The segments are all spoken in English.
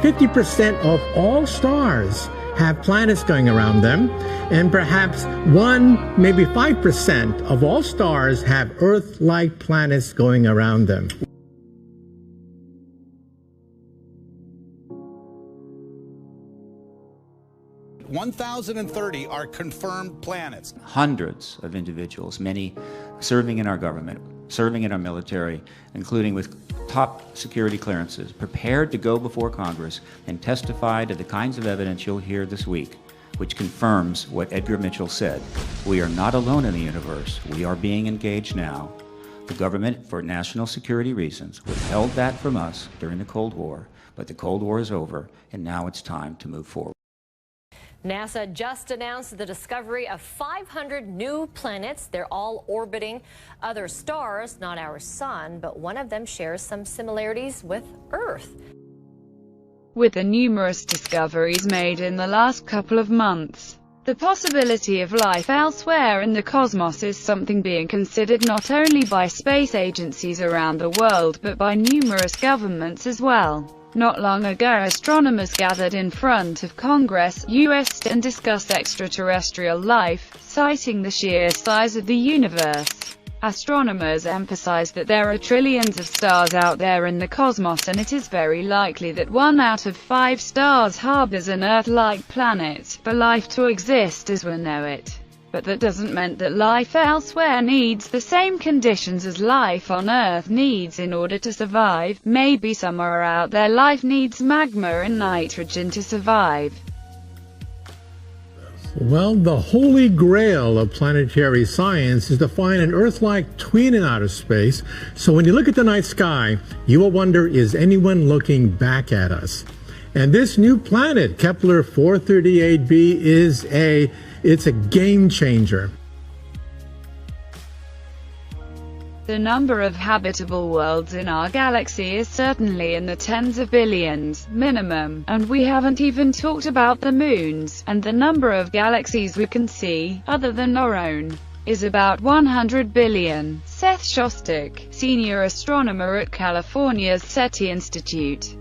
50% of all stars have planets going around them, and perhaps 1, maybe 5% of all stars have Earth-like planets going around them. (1,030) are confirmed planets. Hundreds of individuals, many serving in our government, serving in our military, including with top security clearances, prepared to go before Congress and testify to the kinds of evidence you'll hear this week, which confirms what Edgar Mitchell said. We are not alone in the universe. We are being engaged now. The government, for national security reasons, withheld that from us during the Cold War, but the Cold War is over, and now it's time to move forward. NASA just announced the discovery of 500 new planets. They're all orbiting other stars, not our sun, but one of them shares some similarities with Earth. With the numerous discoveries made in the last couple of months, the possibility of life elsewhere in the cosmos is something being considered not only by space agencies around the world but by numerous governments as well. Not long ago, astronomers gathered in front of Congress, U.S. and discussed extraterrestrial life, citing the sheer size of the universe. Astronomers emphasized that there are trillions of stars out there in the cosmos, and it is very likely that 1 out of 5 stars harbors an Earth-like planet for life to exist as we know it. But that doesn't mean that life elsewhere needs the same conditions as life on Earth needs in order to survive. Maybe somewhere out there life needs magma and nitrogen to survive. Well, the holy grail of planetary science is to find an Earth-like twin in outer space. So when you look at the night sky, you will wonder, is anyone looking back at us? And this new planet, Kepler 438b, it's a game changer. The number of habitable worlds in our galaxy is certainly in the tens of billions, minimum, and we haven't even talked about the moons, and the number of galaxies we can see, other than our own, is about 100 billion. Seth Shostak, senior astronomer at California's SETI Institute.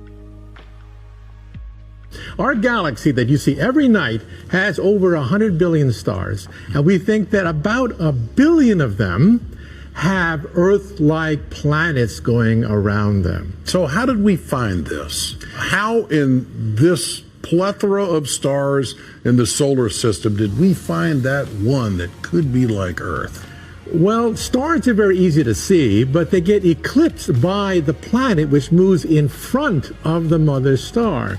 Our galaxy that you see every night has over 100 billion stars, and we think that about 1 billion of them have Earth-like planets going around them. So how did we find this? How in this plethora of stars in the solar system did we find that one that could be like Earth? Well, stars are very easy to see, but they get eclipsed by the planet which moves in front of the mother star.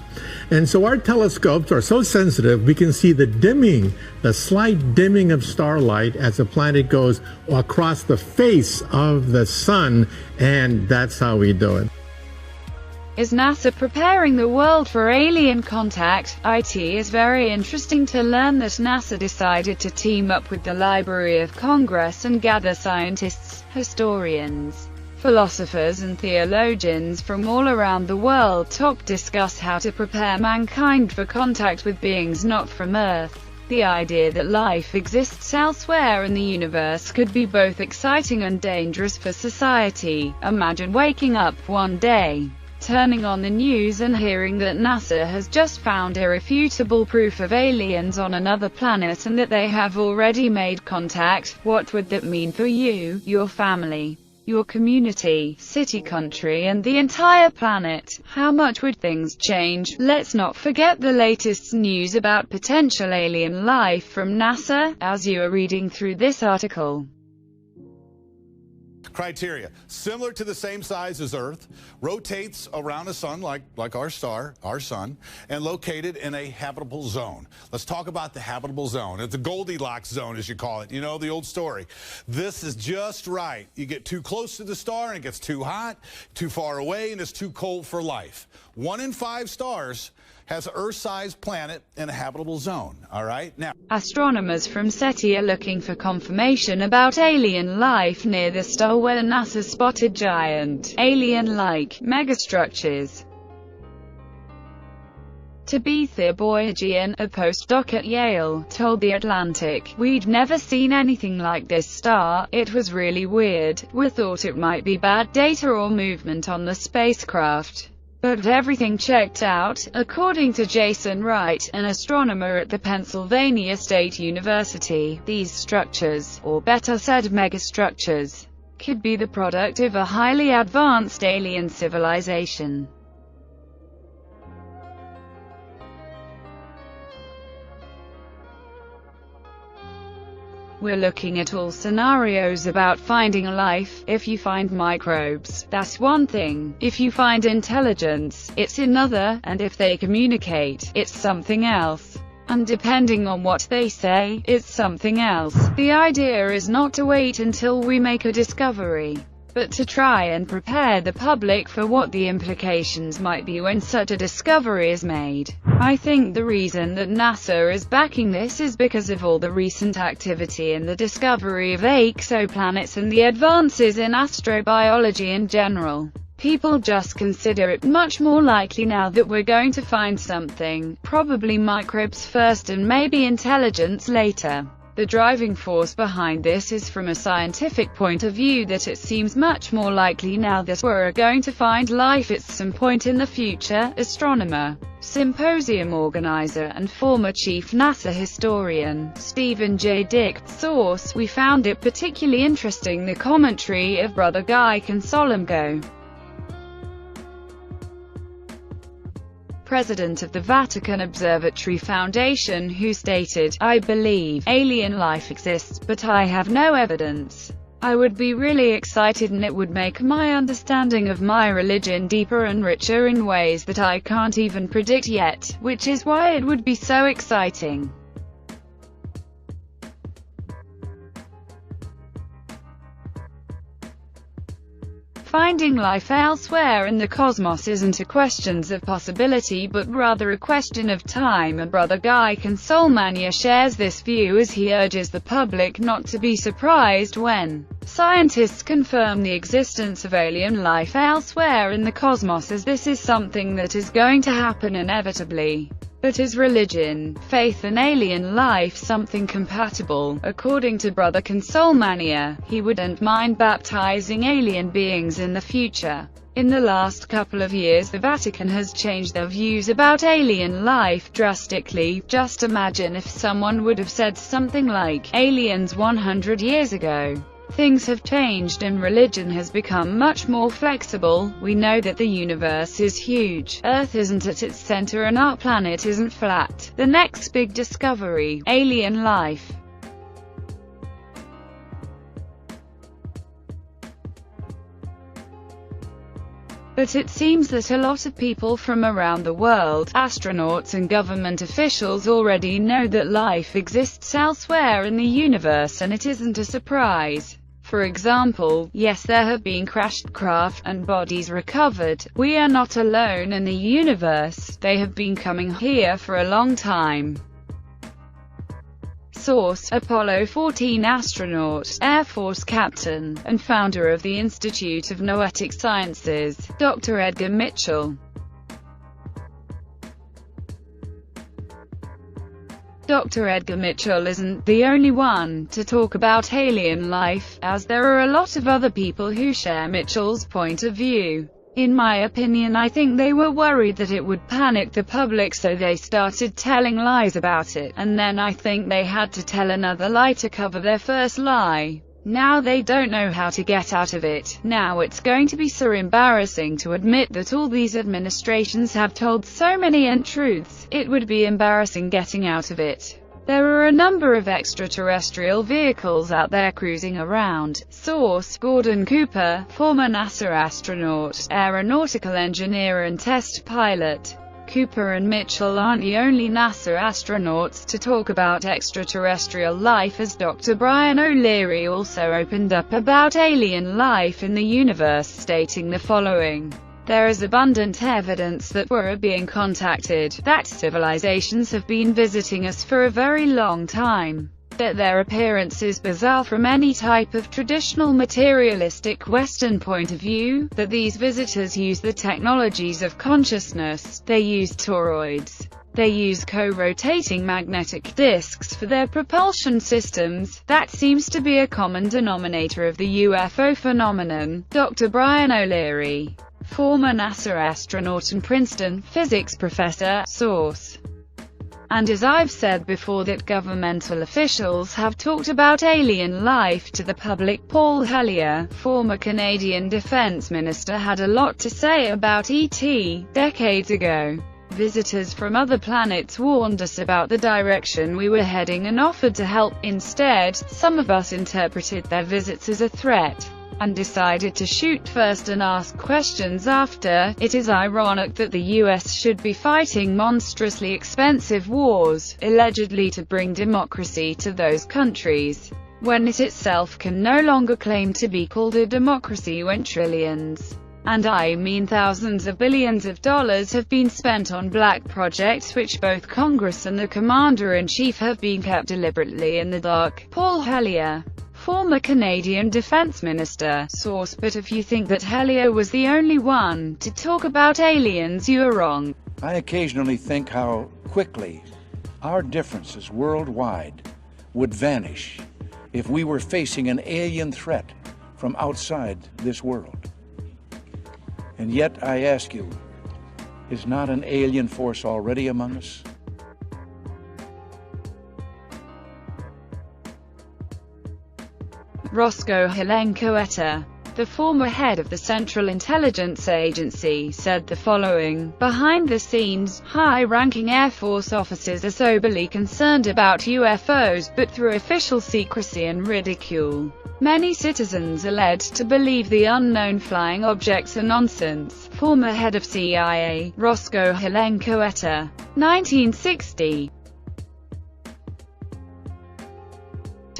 And so our telescopes are so sensitive, we can see the dimming, the slight dimming of starlight as the planet goes across the face of the sun, and that's how we do it. Is NASA preparing the world for alien contact? It is very interesting to learn that NASA decided to team up with the Library of Congress and gather scientists, historians, philosophers and theologians from all around the world to discuss how to prepare mankind for contact with beings not from Earth. The idea that life exists elsewhere in the universe could be both exciting and dangerous for society. Imagine waking up one day, turning on the news and hearing that NASA has just found irrefutable proof of aliens on another planet and that they have already made contact. What would that mean for you, your family, your community, city, country, and the entire planet? How much would things change? Let's not forget the latest news about potential alien life from NASA, as you are reading through this article. Criteria: similar to the same size as Earth, rotates around a sun like our star, our sun, and located in a habitable zone. Let's talk about the habitable zone. It's a Goldilocks zone, as you call it. You know, the old story. This is just right. You get too close to the star and it gets too hot, too far away and it's too cold for life. 1 in 5 stars has an Earth-sized planet in a habitable zone, all right? Now, astronomers from SETI are looking for confirmation about alien life near the star where NASA spotted giant, alien-like, megastructures. Tabitha Boyajian, a postdoc at Yale, told The Atlantic, "We'd never seen anything like this star. It was really weird. We thought it might be bad data or movement on the spacecraft. But everything checked out, according to Jason Wright, an astronomer at the Pennsylvania State University. These structures, or better said megastructures, could be the product of a highly advanced alien civilization. We're looking at all scenarios about finding life. If you find microbes, that's one thing. If you find intelligence, it's another, and if they communicate, it's something else. And depending on what they say, it's something else. The idea is not to wait until we make a discovery, but to try and prepare the public for what the implications might be when such a discovery is made. I think the reason that NASA is backing this is because of all the recent activity in the discovery of exoplanets and the advances in astrobiology in general. People just consider it much more likely now that we're going to find something, probably microbes first and maybe intelligence later. The driving force behind this is from a scientific point of view that it seems much more likely now that we're going to find life at some point in the future. Astronomer, symposium organizer and former chief NASA historian, Stephen J. Dick. Source: we found it particularly interesting the commentary of Brother Guy Consolmagno, president of the Vatican Observatory Foundation, who stated, "I believe alien life exists, but I have no evidence. I would be really excited and it would make my understanding of my religion deeper and richer in ways that I can't even predict yet, which is why it would be so exciting." Finding life elsewhere in the cosmos isn't a question of possibility but rather a question of time, and Brother Guy Consolmagno shares this view as he urges the public not to be surprised when scientists confirm the existence of alien life elsewhere in the cosmos, as this is something that is going to happen inevitably. But is religion, faith and alien life something compatible? According to Brother Consolmagno, he wouldn't mind baptizing alien beings in the future. In the last couple of years the Vatican has changed their views about alien life drastically. Just imagine if someone would have said something like, aliens 100 years ago. Things have changed and religion has become much more flexible. We know that the universe is huge. Earth isn't at its center and our planet isn't flat. The next big discovery, alien life. But it seems that a lot of people from around the world, astronauts and government officials, already know that life exists elsewhere in the universe, and it isn't a surprise. For example, yes, there have been crashed craft and bodies recovered. We are not alone in the universe. They have been coming here for a long time. Source: Apollo 14 astronaut, Air Force captain, and founder of the Institute of Noetic Sciences, Dr. Edgar Mitchell. Dr. Edgar Mitchell isn't the only one to talk about alien life, as there are a lot of other people who share Mitchell's point of view. In my opinion, I think they were worried that it would panic the public, so they started telling lies about it, and then I think they had to tell another lie to cover their first lie. Now they don't know how to get out of it. Now it's going to be so embarrassing to admit that all these administrations have told so many untruths. It would be embarrassing getting out of it. There are a number of extraterrestrial vehicles out there cruising around. Source: Gordon Cooper, former NASA astronaut, aeronautical engineer and test pilot. Cooper and Mitchell aren't the only NASA astronauts to talk about extraterrestrial life, as Dr. Brian O'Leary also opened up about alien life in the universe, stating the following: "There is abundant evidence that we're being contacted, that civilizations have been visiting us for a very long time, that their appearance is bizarre from any type of traditional materialistic Western point of view, that these visitors use the technologies of consciousness, they use toroids, they use co-rotating magnetic disks for their propulsion systems. That seems to be a common denominator of the UFO phenomenon." Dr. Brian O'Leary, former NASA astronaut and Princeton physics professor. Source. And as I've said before, that governmental officials have talked about alien life to the public. Paul Hellyer, former Canadian defense minister, had a lot to say about ET decades ago. Visitors from other planets warned us about the direction we were heading and offered to help. Instead, some of us interpreted their visits as a threat, and decided to shoot first and ask questions after. It is ironic that the US should be fighting monstrously expensive wars, allegedly to bring democracy to those countries, when it itself can no longer claim to be called a democracy when trillions, and I mean thousands of billions of dollars, have been spent on black projects which both Congress and the Commander-in-Chief have been kept deliberately in the dark. Paul Hellyer, former Canadian defense minister. Source. But if you think that Hellyer was the only one to talk about aliens, you are wrong. I occasionally think how quickly our differences worldwide would vanish if we were facing an alien threat from outside this world. And yet I ask you, is not an alien force already among us? Roscoe Helencoetta, the former head of the Central Intelligence Agency, said the following: behind the scenes, high-ranking Air Force officers are soberly concerned about UFOs, but through official secrecy and ridicule, many citizens are led to believe the unknown flying objects are nonsense. Former head of CIA, Roscoe Helencoetta, 1960.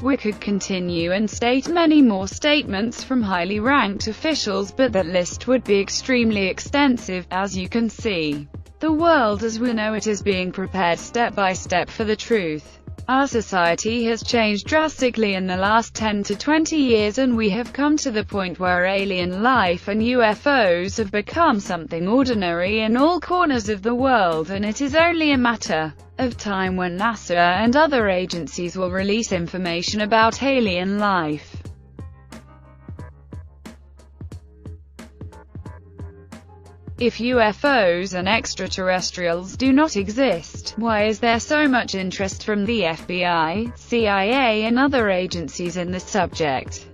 We could continue and state many more statements from highly ranked officials, but that list would be extremely extensive. As you can see, the world as we know it is being prepared step by step for the truth. Our society has changed drastically in the last 10 to 20 years, and we have come to the point where alien life and UFOs have become something ordinary in all corners of the world, and it is only a matter of time when NASA and other agencies will release information about alien life. If UFOs and extraterrestrials do not exist, why is there so much interest from the FBI, CIA and other agencies in the subject?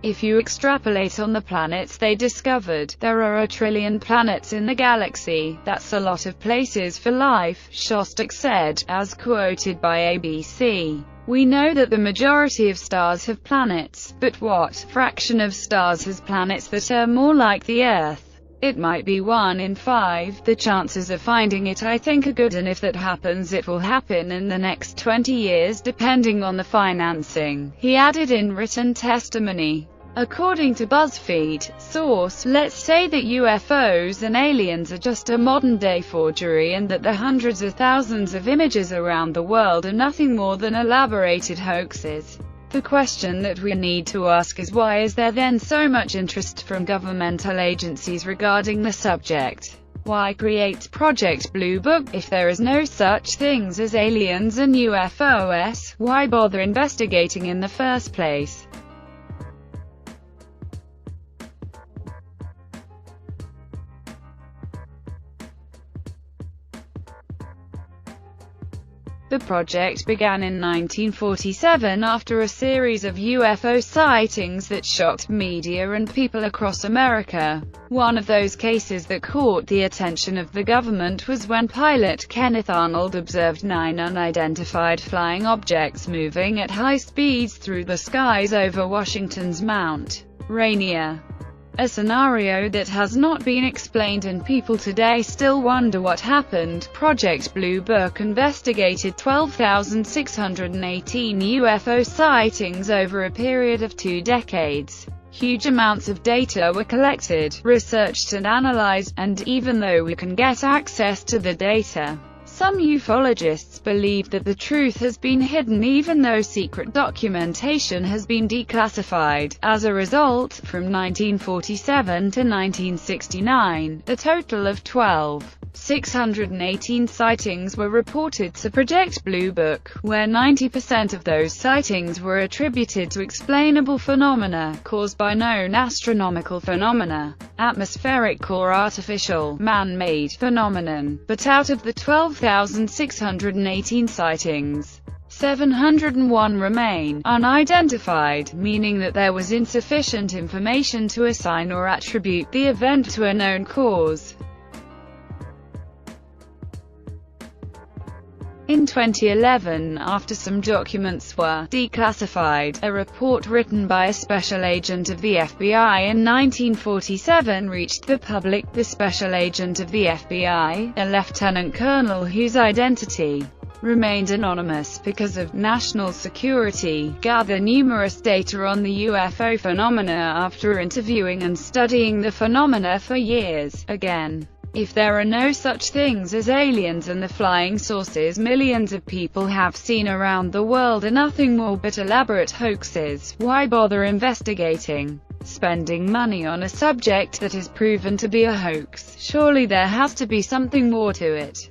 If you extrapolate on the planets they discovered, there are 1 trillion planets in the galaxy. That's a lot of places for life, Shostak said, as quoted by ABC. We know that the majority of stars have planets, but what fraction of stars has planets that are more like the Earth? It might be 1 in 5. The chances of finding it, I think, are good, and if that happens, it will happen in the next 20 years depending on the financing, he added in written testimony. According to BuzzFeed. Source. Let's say that UFOs and aliens are just a modern-day forgery, and that the hundreds of thousands of images around the world are nothing more than elaborated hoaxes. The question that we need to ask is, why is there then so much interest from governmental agencies regarding the subject? Why create Project Blue Book if there is no such things as aliens and UFOs? Why bother investigating in the first place? The project began in 1947 after a series of UFO sightings that shocked media and people across America. One of those cases that caught the attention of the government was when pilot Kenneth Arnold observed 9 unidentified flying objects moving at high speeds through the skies over Washington's Mount Rainier. A scenario that has not been explained, and people today still wonder what happened. Project Blue Book investigated 12,618 UFO sightings over a period of 2 decades. Huge amounts of data were collected, researched and analyzed, and even though we can get access to the data, some ufologists believe that the truth has been hidden even though secret documentation has been declassified. As a result, from 1947 to 1969, a total of 12 618 sightings were reported to Project Blue Book, where 90% of those sightings were attributed to explainable phenomena, caused by known astronomical phenomena, atmospheric or artificial, man-made phenomenon. But out of the 12,618 sightings, 701 remain unidentified, meaning that there was insufficient information to assign or attribute the event to a known cause. In 2011, after some documents were declassified, a report written by a special agent of the FBI in 1947 reached the public. The special agent of the FBI, a lieutenant colonel whose identity remained anonymous because of national security, gathered numerous data on the UFO phenomena after interviewing and studying the phenomena for years. Again, if there are no such things as aliens and the flying saucers millions of people have seen around the world are nothing more but elaborate hoaxes, why bother investigating? Spending money on a subject that is proven to be a hoax? Surely there has to be something more to it.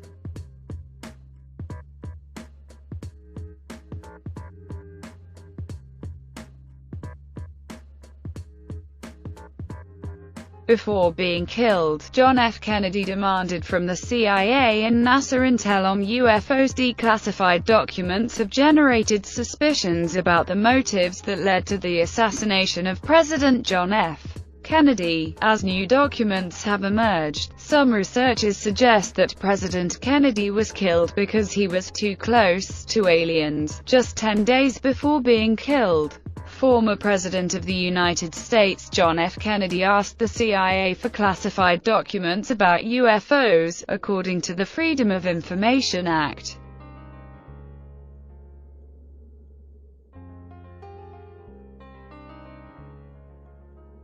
Before being killed, John F. Kennedy demanded from the CIA and NASA intel on UFOs. Declassified documents have generated suspicions about the motives that led to the assassination of President John F. Kennedy. As new documents have emerged, some researchers suggest that President Kennedy was killed because he was too close to aliens, just 10 days before being killed. Former President of the United States John F. Kennedy asked the CIA for classified documents about UFOs, according to the Freedom of Information Act.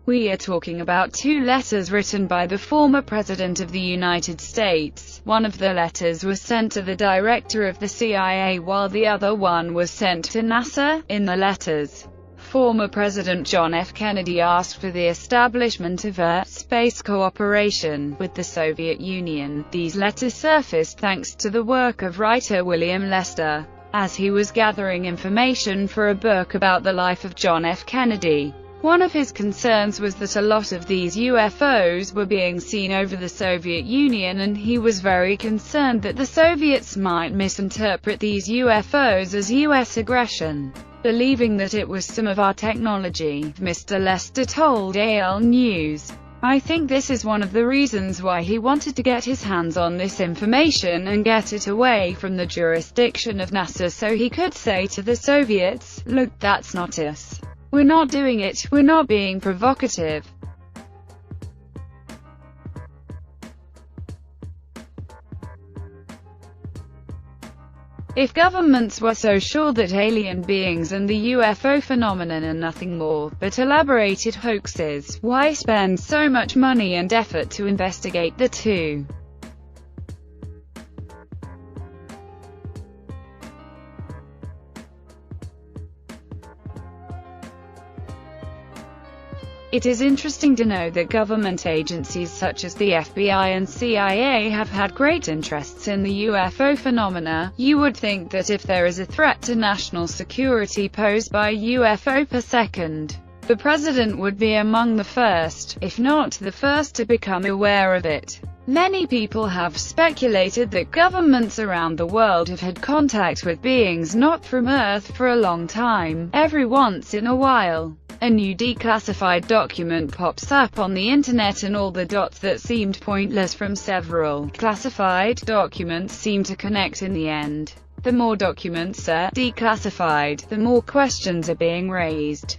We are talking about two letters written by the former President of the United States. One of the letters was sent to the director of the CIA while the other one was sent to NASA. In the letters, former President John F. Kennedy asked for the establishment of a space cooperation with the Soviet Union. These letters surfaced thanks to the work of writer William Lester, as he was gathering information for a book about the life of John F. Kennedy. One of his concerns was that a lot of these UFOs were being seen over the Soviet Union, and he was very concerned that the Soviets might misinterpret these UFOs as U.S. aggression, believing that it was some of our technology. Mr. Lester told AL News, "I think this is one of the reasons why he wanted to get his hands on this information and get it away from the jurisdiction of NASA so he could say to the Soviets, look, that's not us. We're not doing it, we're not being provocative." If governments were so sure that alien beings and the UFO phenomenon are nothing more but elaborated hoaxes, why spend so much money and effort to investigate the two? It is interesting to know that government agencies such as the FBI and CIA have had great interests in the UFO phenomena. You would think that if there is a threat to national security posed by a UFO per second, the president would be among the first, if not the first, to become aware of it. Many people have speculated that governments around the world have had contact with beings not from Earth for a long time. Every once in a while, a new declassified document pops up on the internet, and all the dots that seemed pointless from several classified documents seem to connect in the end. The more documents are declassified, the more questions are being raised.